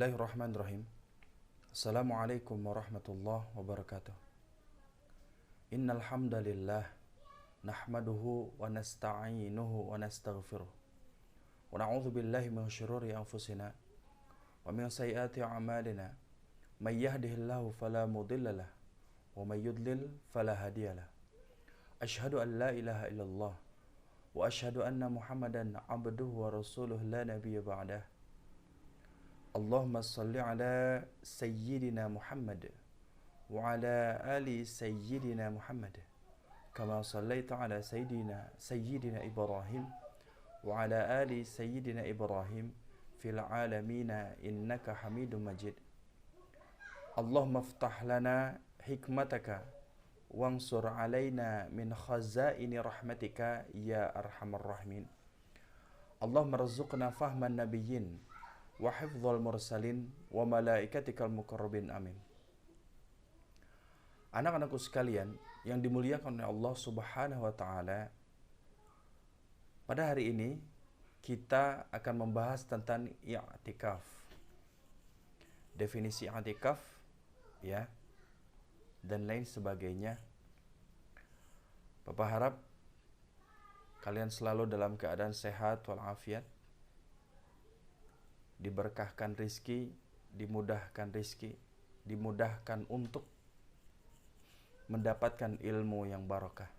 Bismillahirrahmanirrahim. Assalamualaikum warahmatullahi wabarakatuh. Innal hamdalillah nahmaduhu wa nasta'inuhu wa nastaghfiruh. Wa na'udzu billahi min syururi anfusina wa min sayyiati a'malina. May yahdihillahu fala mudhillalah wa may yudlil fala hadiyalah. Asyhadu an la ilaha illallah wa asyhadu anna Muhammadan 'abduhu wa rasuluhu la nabiyya ba'dah. Allahumma salli ala sayyidina Muhammad wa ala ali sayyidina Muhammad kama sallaita ala sayyidina Ibrahim wa ala ali sayyidina Ibrahim fil alamina innaka Hamidum Majid. Allahumma iftah lana hikmataka wansur alaina min khazaini rahmatika ya arhamar rahimin. Allahumma rzuqna fahman nabiyyin wa hifdzal mursalin wa malaikatikal muqarrabin, amin. Anak-anakku sekalian yang dimuliakan oleh Allah Subhanahu wa taala, pada hari ini kita akan membahas tentang i'tikaf. Definisi i'tikaf ya dan lain sebagainya. Bapak harap kalian selalu dalam keadaan sehat walafiat, diberkahkan rizki, dimudahkan untuk mendapatkan ilmu yang barakah,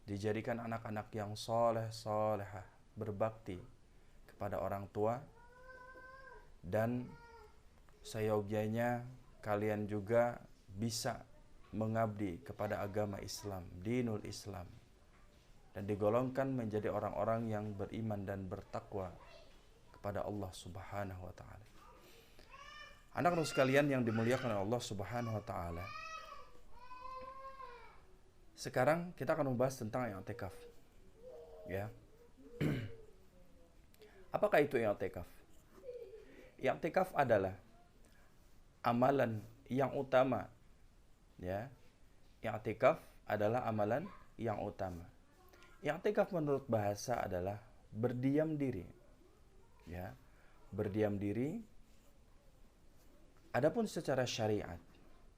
dijadikan anak-anak yang soleh-solehah, berbakti kepada orang tua, dan seyogyanya kalian juga bisa mengabdi kepada agama Islam, dinul Islam, dan digolongkan menjadi orang-orang yang beriman dan bertakwa pada Allah Subhanahu wa taala. Anak-anak sekalian yang dimuliakan oleh Allah Subhanahu wa taala, sekarang kita akan membahas tentang i'tikaf. Ya. Apakah itu i'tikaf? I'tikaf adalah amalan yang utama. Ya. I'tikaf adalah amalan yang utama. I'tikaf menurut bahasa adalah berdiam diri. Ya, berdiam diri. Adapun secara syariat,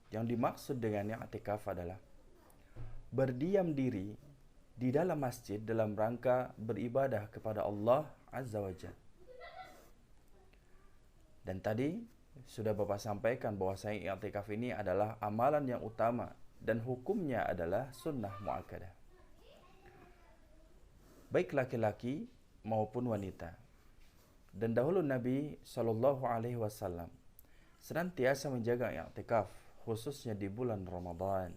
yang dimaksud dengan i'tikaf adalah berdiam diri di dalam masjid dalam rangka beribadah kepada Allah Azza wa Jalla. Dan tadi sudah Bapak sampaikan bahwasanya i'tikaf ini adalah amalan yang utama dan hukumnya adalah sunnah muakkadah, baik laki-laki maupun wanita. Dan dahulu Nabi Shallallahu Alaihi Wasallam senantiasa menjaga i'tikaf, khususnya di bulan Ramadan.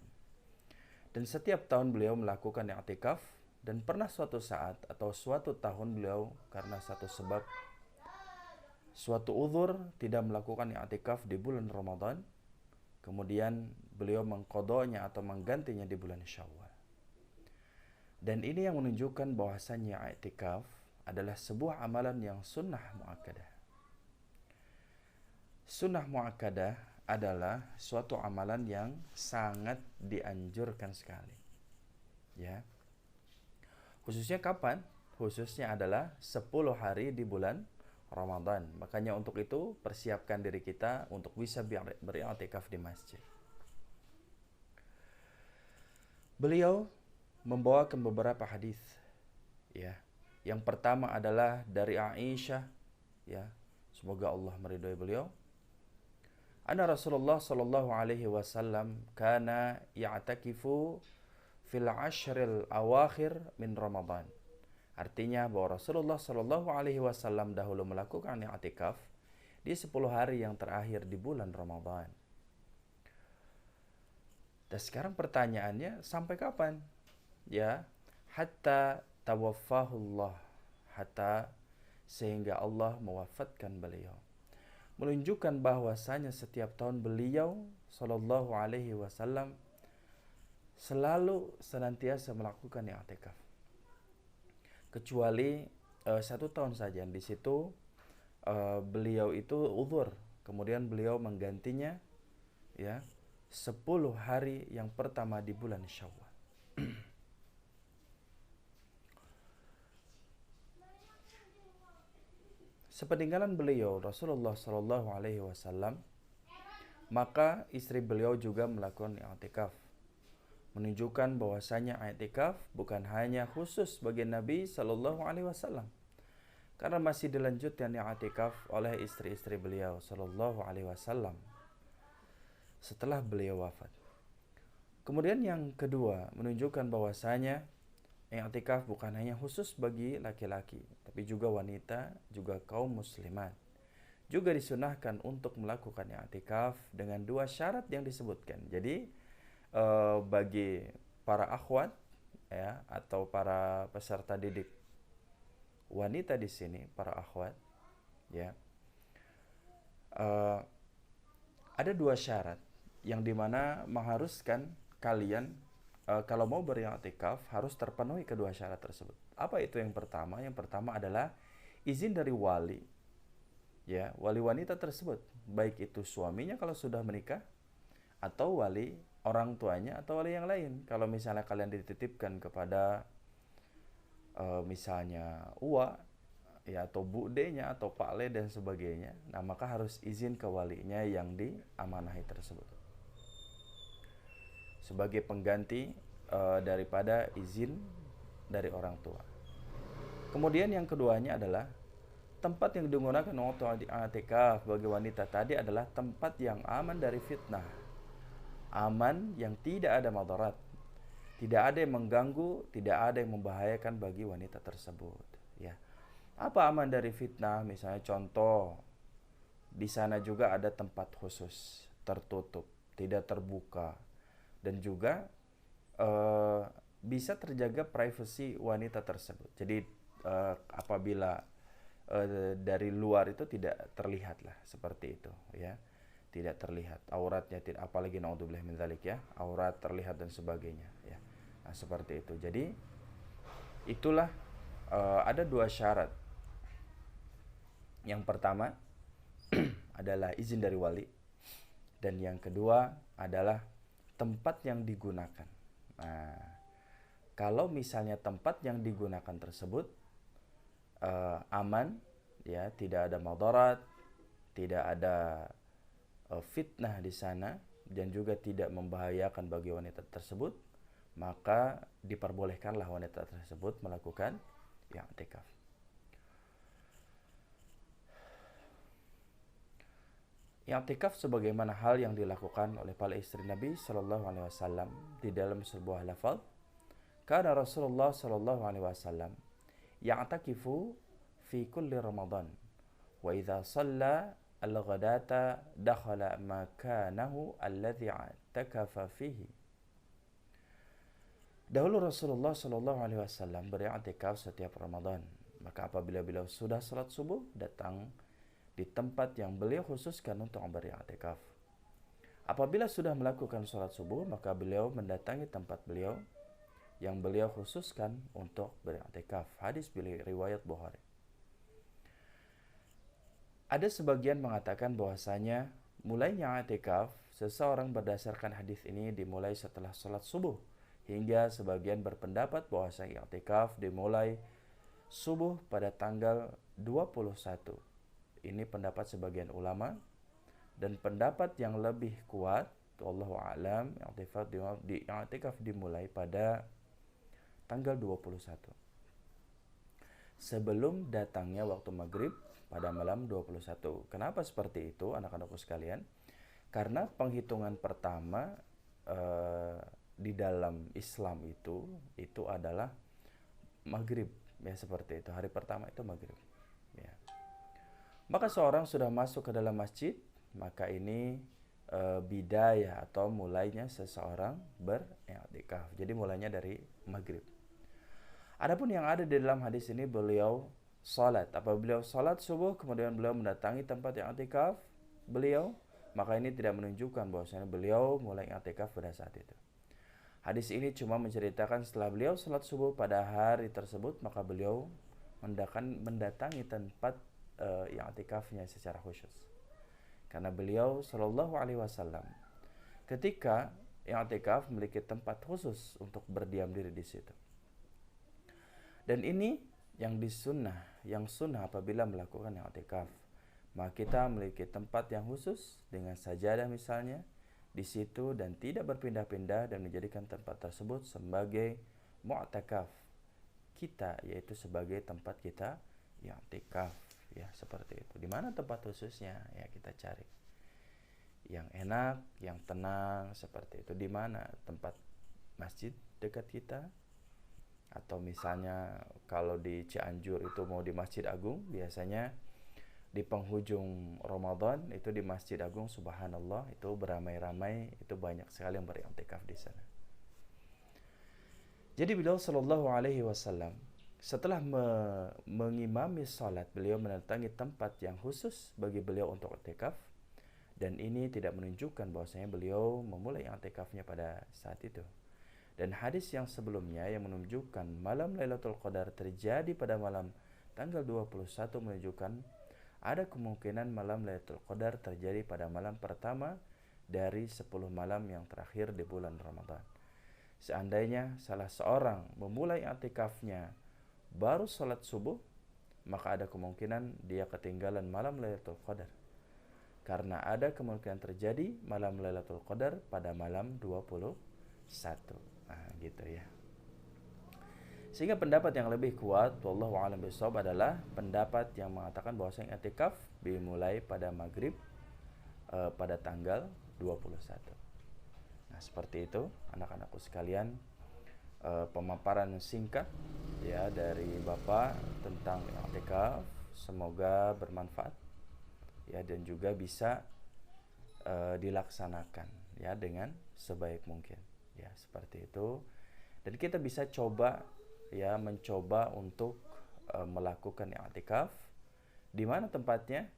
Dan setiap tahun beliau melakukan i'tikaf, dan pernah suatu saat atau suatu tahun beliau karena satu sebab, suatu uzur tidak melakukan i'tikaf di bulan Ramadan. Kemudian beliau mengqadanya atau menggantinya di bulan Syawal. Dan ini yang menunjukkan bahwasannya i'tikaf adalah sebuah amalan yang sunnah muakkadah. Sunnah muakkadah adalah suatu amalan yang sangat dianjurkan sekali. Ya. Khususnya kapan? Khususnya adalah 10 hari di bulan Ramadan. Makanya untuk itu persiapkan diri kita untuk bisa beriktikaf di masjid. Beliau membawakan beberapa hadis. Ya. Yang pertama adalah dari Aisyah, ya, semoga Allah meridhai beliau. Anna Rasulullah sallallahu alaihi wasallam kana ya'takifu fil ashril awakhir min Ramadan. Artinya bahwa Rasulullah sallallahu alaihi wasallam dahulu melakukan i'tikaf di 10 hari yang terakhir di bulan Ramadan. Dan sekarang pertanyaannya, sampai kapan? Ya, hatta tawaffahullah, hatta sehingga Allah mewafatkan beliau. Menunjukkan bahwasanya setiap tahun beliau sallallahu alaihi wasallam selalu senantiasa melakukan i'tikaf. Kecuali 1 tahun saja, di situ beliau itu uzur, kemudian beliau menggantinya ya 10 hari yang pertama di bulan Syawal. Sepeninggalan beliau Rasulullah Shallallahu Alaihi Wasallam, maka istri beliau juga melakukan i'tikaf, menunjukkan bahwasanya i'tikaf bukan hanya khusus bagi Nabi Shallallahu Alaihi Wasallam, karena masih dilanjutkan i'tikaf oleh istri-istri beliau Shallallahu Alaihi Wasallam setelah beliau wafat. Kemudian yang kedua, menunjukkan bahwasanya i'tikaf bukan hanya khusus bagi laki-laki, tapi juga wanita, juga kaum muslimat. Juga disunahkan untuk melakukan i'tikaf dengan dua syarat yang disebutkan. Jadi bagi para akhwat ya, atau para peserta didik wanita di sini, para akhwat ya, ada dua syarat yang dimana mengharuskan kalian kalau mau beriktikaf harus terpenuhi kedua syarat tersebut. Apa itu yang pertama? Yang pertama adalah izin dari wali, ya, wali wanita tersebut, baik itu suaminya kalau sudah menikah, atau wali orang tuanya, atau wali yang lain. Kalau misalnya kalian dititipkan kepada misalnya uwa, ya, atau budenya, atau pak le dan sebagainya, nah maka harus izin ke walinya yang diamanahi tersebut sebagai pengganti daripada izin dari orang tua. Kemudian yang keduanya adalah tempat yang digunakan waktu i'tikaf bagi wanita tadi adalah tempat yang aman dari fitnah, aman yang tidak ada madarat, tidak ada yang mengganggu, tidak ada yang membahayakan bagi wanita tersebut. Ya, apa aman dari fitnah? Misalnya contoh, di sana juga ada tempat khusus, tertutup, tidak terbuka, dan juga bisa terjaga privasi wanita tersebut. Jadi apabila dari luar itu tidak terlihat lah, seperti itu ya, tidak terlihat auratnya, tidak, apalagi naudzubillah min dzalik ya, aurat terlihat dan sebagainya ya. Nah, seperti itu. Jadi itulah ada dua syarat. Yang pertama adalah izin dari wali, dan yang kedua adalah tempat yang digunakan. Nah, kalau misalnya tempat yang digunakan tersebut aman, ya, tidak ada madarat, tidak ada fitnah di sana, dan juga tidak membahayakan bagi wanita tersebut, maka diperbolehkanlah wanita tersebut melakukan i'tikaf. I'tikaf sebagaimana hal yang dilakukan oleh para istri Nabi Shallallahu Alaihi Wasallam di dalam sebuah lafaz, karena Rasulullah Shallallahu Alaihi Wasallam ya'takifu fi kulli Ramadan wa idza shalla al-ghadata dakhala makanahu alladhi i'takafa fihi. Dahulu Rasulullah Shallallahu Alaihi Wasallam beriktikaf setiap Ramadan. Maka apabila beliau sudah salat subuh, datang di tempat yang beliau khususkan untuk beriktikaf. Apabila sudah melakukan salat subuh, maka beliau mendatangi tempat beliau yang beliau khususkan untuk beriktikaf. Hadis riwayat Bukhari. Ada sebagian mengatakan bahwasanya mulainya i'tikaf seseorang berdasarkan hadis ini dimulai setelah salat subuh, hingga sebagian berpendapat bahwasanya i'tikaf dimulai subuh pada tanggal 21. Ini pendapat sebagian ulama, dan pendapat yang lebih kuat, wallahu a'lam, i'tikaf dimulai pada tanggal 21 sebelum datangnya waktu maghrib pada malam 21. Kenapa seperti itu, anak-anakku sekalian? Karena penghitungan pertama di dalam Islam itu adalah maghrib, ya, seperti itu. Hari pertama itu maghrib, ya. Maka seorang sudah masuk ke dalam masjid, maka ini bidayah atau mulainya seseorang beriktikaf. Jadi mulainya dari maghrib. Adapun yang ada di dalam hadis ini, beliau salat. Apabila beliau salat subuh kemudian beliau mendatangi tempat i'tikaf beliau, maka ini tidak menunjukkan bahwasanya beliau mulai i'tikaf pada saat itu. Hadis ini cuma menceritakan setelah beliau salat subuh pada hari tersebut, maka beliau mendatangi tempat i'tikafnya secara khusus. Karena beliau Shallallahu Alaihi Wasallam ketika i'tikaf memiliki tempat khusus untuk berdiam diri di situ. Dan ini yang sunnah apabila melakukan i'tikaf, maka kita memiliki tempat yang khusus dengan sajadah misalnya di situ dan tidak berpindah-pindah dan menjadikan tempat tersebut sebagai mu'takaf kita, yaitu sebagai tempat kita i'tikaf, ya seperti itu. Di mana tempat khususnya? Ya kita cari yang enak, yang tenang seperti itu. Di mana tempat masjid dekat kita, atau misalnya kalau di Cianjur itu mau di Masjid Agung, biasanya di penghujung Ramadan itu di Masjid Agung, subhanallah, itu beramai-ramai, itu banyak sekali yang beriktikaf di sana. Jadi beliau sallallahu alaihi wasallam setelah mengimami salat, beliau mendatangi tempat yang khusus bagi beliau untuk iktikaf, dan ini tidak menunjukkan bahwasanya beliau memulai iktikafnya pada saat itu. Dan hadis yang sebelumnya yang menunjukkan malam Lailatul Qadar terjadi pada malam tanggal 21 menunjukkan ada kemungkinan malam Lailatul Qadar terjadi pada malam pertama dari 10 malam yang terakhir di bulan Ramadan. Seandainya salah seorang memulai i'tikafnya baru salat subuh, maka ada kemungkinan dia ketinggalan malam Lailatul Qadar. Karena ada kemungkinan terjadi malam Lailatul Qadar pada malam 21. Nah, gitu ya. Sehingga pendapat yang lebih kuat, wallahu a'lam bishawab, adalah pendapat yang mengatakan bahwasanya i'tikaf dimulai pada maghrib pada tanggal 21. Nah, seperti itu anak-anakku sekalian, pemaparan singkat ya dari Bapak tentang i'tikaf, semoga bermanfaat ya dan juga bisa dilaksanakan ya dengan sebaik mungkin ya, seperti itu. Dan kita bisa mencoba untuk melakukan i'tikaf di mana tempatnya,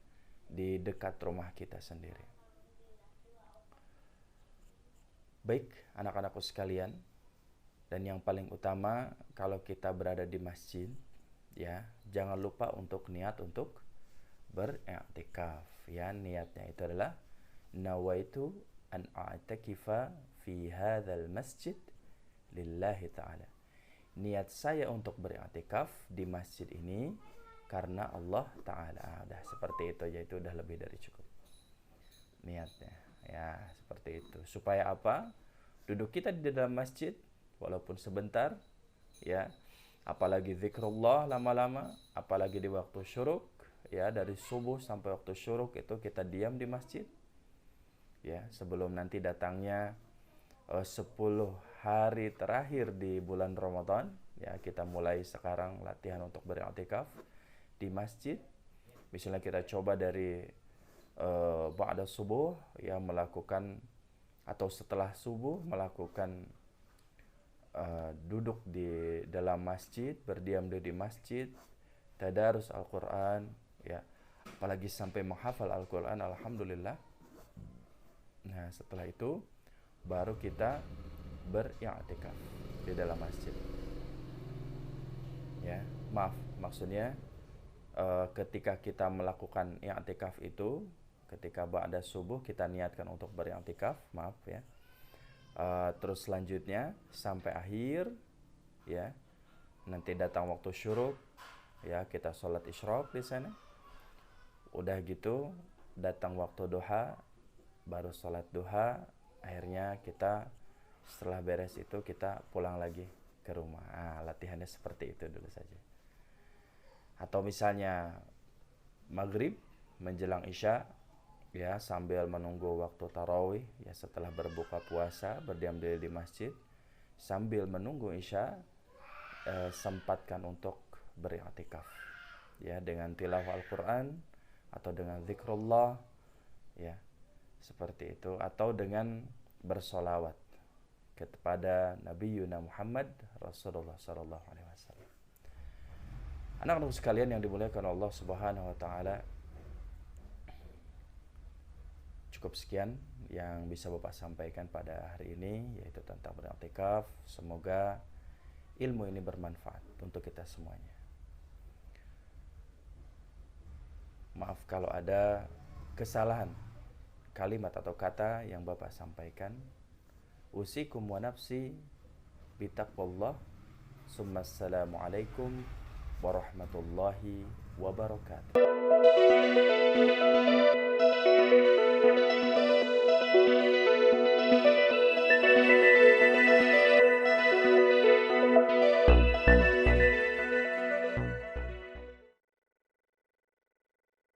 di dekat rumah kita sendiri. Baik, anak-anakku sekalian, dan yang paling utama kalau kita berada di masjid ya, jangan lupa untuk niat untuk beriktikaf ya. Niatnya itu adalah nawaitu an a'takifa fi hadzal masjid lillahi ta'ala. Niat saya untuk beriktikaf di masjid ini karena Allah Ta'ala. Udah seperti itu, yaitu udah lebih dari cukup niatnya ya, seperti itu. Supaya apa? Duduk kita di dalam masjid walaupun sebentar ya, apalagi zikrullah lama-lama, apalagi di waktu syuruk ya, dari subuh sampai waktu syuruk itu kita diam di masjid ya, sebelum nanti datangnya 10 hari terakhir di bulan Ramadan ya. Kita mulai sekarang latihan untuk beriktikaf di masjid. Misalnya kita coba dari ba'da subuh ya, melakukan, atau setelah subuh melakukan duduk di dalam masjid, berdiam diri di masjid, tadarus Al-Quran ya, apalagi sampai menghafal Al-Quran, alhamdulillah. Nah, setelah itu baru kita beriktikaf di dalam masjid ya. Maaf, maksudnya ketika kita melakukan i'tikaf itu, ketika ba'da subuh kita niatkan untuk beriktikaf, maaf ya. Terus selanjutnya sampai akhir ya, nanti datang waktu syuruk ya, kita sholat isyraq di sana. Udah gitu datang waktu duha, baru sholat duha. Akhirnya kita setelah beres itu kita pulang lagi ke rumah. Latihannya seperti itu dulu saja. Atau misalnya maghrib menjelang isya ya, sambil menunggu waktu tarawih ya, setelah berbuka puasa berdiam diri di masjid sambil menunggu isya, sempatkan untuk beriktikaf ya, dengan tilawah Al-Quran atau dengan zikrullah ya, seperti itu, atau dengan bersolawat kepada Nabi Yuna Muhammad Rasulullah sallallahu alaihi wasallam. Anak-anak sekalian yang dimuliakan Allah Subhanahu wa taala, cukup sekian yang bisa Bapak sampaikan pada hari ini, yaitu tentang beriktikaf. Semoga ilmu ini bermanfaat untuk kita semuanya. Maaf kalau ada kesalahan kalimat atau kata yang Bapak sampaikan. Usikum wa nafsi bitaqwallah. Summa assalamualaikum warahmatullahi wabarakatuh.